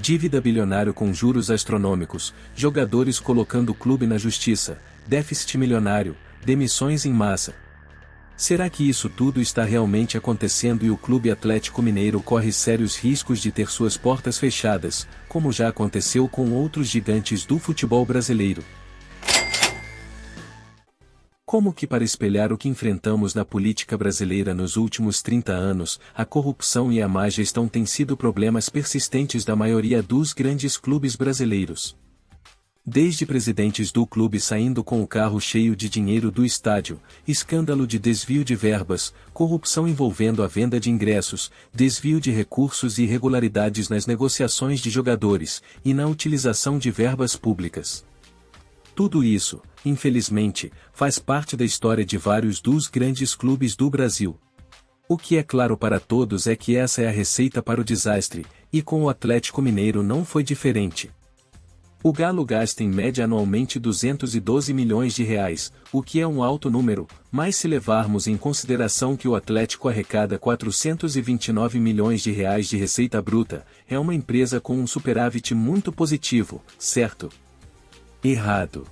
Dívida bilionária com juros astronômicos, jogadores colocando o clube na justiça, déficit milionário, demissões em massa. Será que isso tudo está realmente acontecendo e o Clube Atlético Mineiro corre sérios riscos de ter suas portas fechadas, como já aconteceu com outros gigantes do futebol brasileiro? Como que para espelhar o que enfrentamos na política brasileira nos últimos 30 anos, a corrupção e a má gestão têm sido problemas persistentes da maioria dos grandes clubes brasileiros. Desde presidentes do clube saindo com o carro cheio de dinheiro do estádio, escândalo de desvio de verbas, corrupção envolvendo a venda de ingressos, desvio de recursos e irregularidades nas negociações de jogadores, e na utilização de verbas públicas. Tudo isso, infelizmente, faz parte da história de vários dos grandes clubes do Brasil. O que é claro para todos é que essa é a receita para o desastre, e com o Atlético Mineiro não foi diferente. O Galo gasta em média anualmente 212 milhões de reais, o que é um alto número, mas se levarmos em consideração que o Atlético arrecada 429 milhões de reais de receita bruta, é uma empresa com um superávit muito positivo, certo? Errado.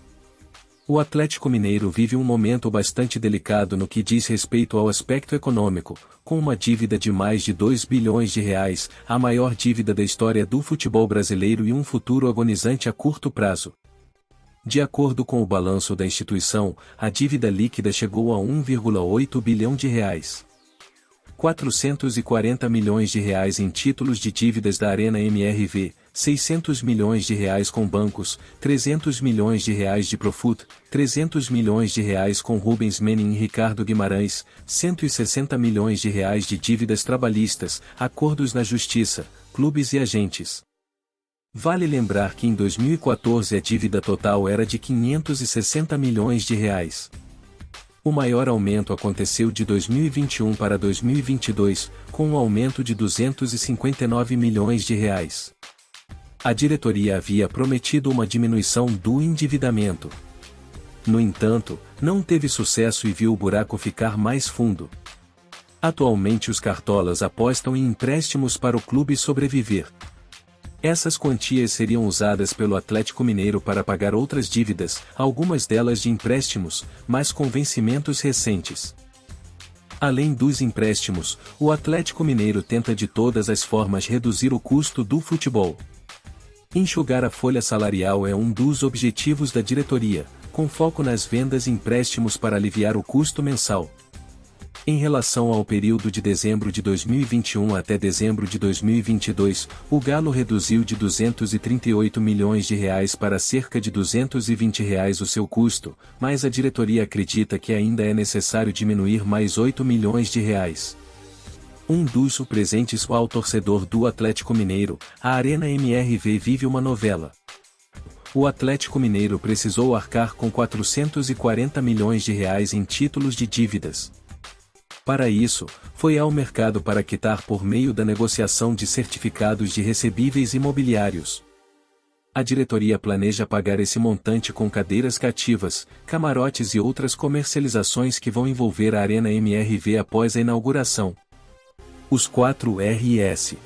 O Atlético Mineiro vive um momento bastante delicado no que diz respeito ao aspecto econômico, com uma dívida de mais de 2 bilhões de reais, a maior dívida da história do futebol brasileiro e um futuro agonizante a curto prazo. De acordo com o balanço da instituição, a dívida líquida chegou a 1,8 bilhão de reais. 440 milhões de reais em títulos de dívidas da Arena MRV, 600 milhões de reais com bancos, 300 milhões de reais de Profut, 300 milhões de reais com Rubens Menin e Ricardo Guimarães, 160 milhões de reais de dívidas trabalhistas, acordos na justiça, clubes e agentes. Vale lembrar que em 2014 a dívida total era de 560 milhões de reais. O maior aumento aconteceu de 2021 para 2022, com um aumento de 259 milhões de reais. A diretoria havia prometido uma diminuição do endividamento. No entanto, não teve sucesso e viu o buraco ficar mais fundo. Atualmente os cartolas apostam em empréstimos para o clube sobreviver. Essas quantias seriam usadas pelo Atlético Mineiro para pagar outras dívidas, algumas delas de empréstimos, mas com vencimentos recentes. Além dos empréstimos, o Atlético Mineiro tenta de todas as formas reduzir o custo do futebol. Enxugar a folha salarial é um dos objetivos da diretoria, com foco nas vendas e empréstimos para aliviar o custo mensal. Em relação ao período de dezembro de 2021 até dezembro de 2022, o Galo reduziu de 238 milhões de reais para cerca de 220 reais o seu custo, mas a diretoria acredita que ainda é necessário diminuir mais 8 milhões de reais. Um dos presentes ao torcedor do Atlético Mineiro, a Arena MRV vive uma novela. O Atlético Mineiro precisou arcar com 440 milhões de reais em títulos de dívidas. Para isso, foi ao mercado para quitar por meio da negociação de certificados de recebíveis imobiliários. A diretoria planeja pagar esse montante com cadeiras cativas, camarotes e outras comercializações que vão envolver a Arena MRV após a inauguração. Os 4 RS.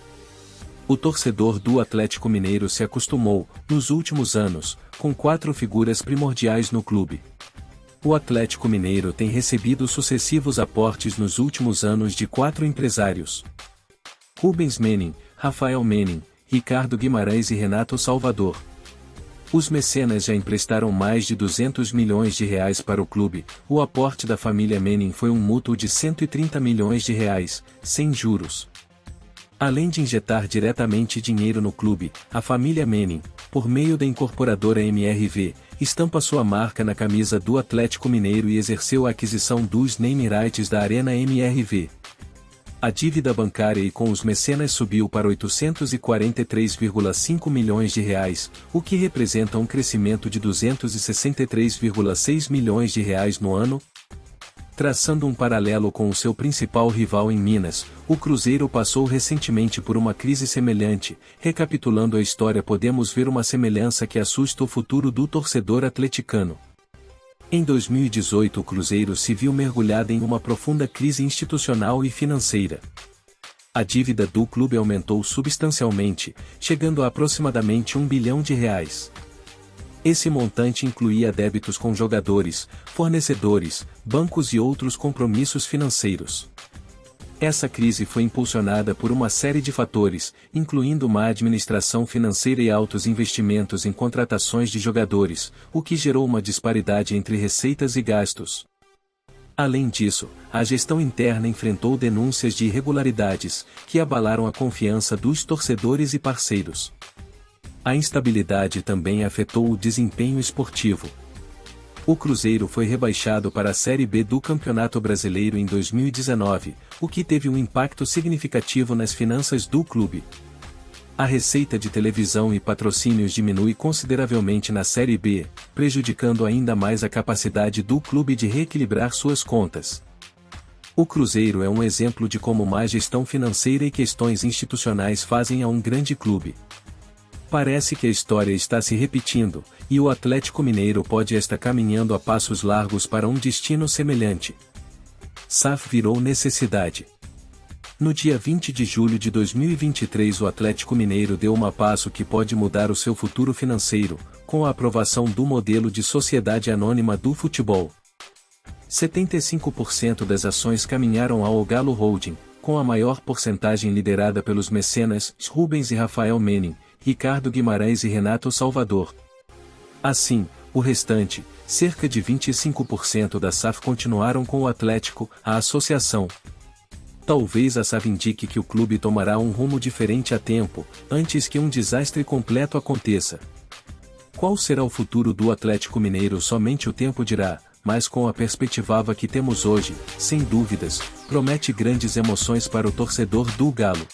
O torcedor do Atlético Mineiro se acostumou, nos últimos anos, com 4 figuras primordiais no clube. O Atlético Mineiro tem recebido sucessivos aportes nos últimos anos de 4 empresários: Rubens Menin, Rafael Menin, Ricardo Guimarães e Renato Salvador. Os mecenas já emprestaram mais de 200 milhões de reais para o clube. O aporte da família Menin foi um mútuo de 130 milhões de reais, sem juros. Além de injetar diretamente dinheiro no clube, a família Menin, por meio da incorporadora MRV, estampa sua marca na camisa do Atlético Mineiro e exerceu a aquisição dos name rights da Arena MRV. A dívida bancária e com os mecenas subiu para 843,5 milhões de reais, o que representa um crescimento de 263,6 milhões de reais no ano. Traçando um paralelo com o seu principal rival em Minas, o Cruzeiro passou recentemente por uma crise semelhante. Recapitulando a história, podemos ver uma semelhança que assusta o futuro do torcedor atleticano. Em 2018 o Cruzeiro se viu mergulhado em uma profunda crise institucional e financeira. A dívida do clube aumentou substancialmente, chegando a aproximadamente R$ 1 bilhão. Esse montante incluía débitos com jogadores, fornecedores, bancos e outros compromissos financeiros. Essa crise foi impulsionada por uma série de fatores, incluindo má administração financeira e altos investimentos em contratações de jogadores, o que gerou uma disparidade entre receitas e gastos. Além disso, a gestão interna enfrentou denúncias de irregularidades, que abalaram a confiança dos torcedores e parceiros. A instabilidade também afetou o desempenho esportivo. O Cruzeiro foi rebaixado para a Série B do Campeonato Brasileiro em 2019, o que teve um impacto significativo nas finanças do clube. A receita de televisão e patrocínios diminui consideravelmente na Série B, prejudicando ainda mais a capacidade do clube de reequilibrar suas contas. O Cruzeiro é um exemplo de como má gestão financeira e questões institucionais fazem a um grande clube. Parece que a história está se repetindo, e o Atlético Mineiro pode estar caminhando a passos largos para um destino semelhante. SAF virou necessidade. No dia 20 de julho de 2023 o Atlético Mineiro deu um passo que pode mudar o seu futuro financeiro, com a aprovação do modelo de sociedade anônima do futebol. 75% das ações caminharam ao Galo Holding, com a maior porcentagem liderada pelos mecenas Rubens e Rafael Menin, Ricardo Guimarães e Renato Salvador. Assim, o restante, cerca de 25% da SAF continuaram com o Atlético, a associação. Talvez a SAF indique que o clube tomará um rumo diferente a tempo, antes que um desastre completo aconteça. Qual será o futuro do Atlético Mineiro somente o tempo dirá, mas com a perspectiva que temos hoje, sem dúvidas, promete grandes emoções para o torcedor do Galo.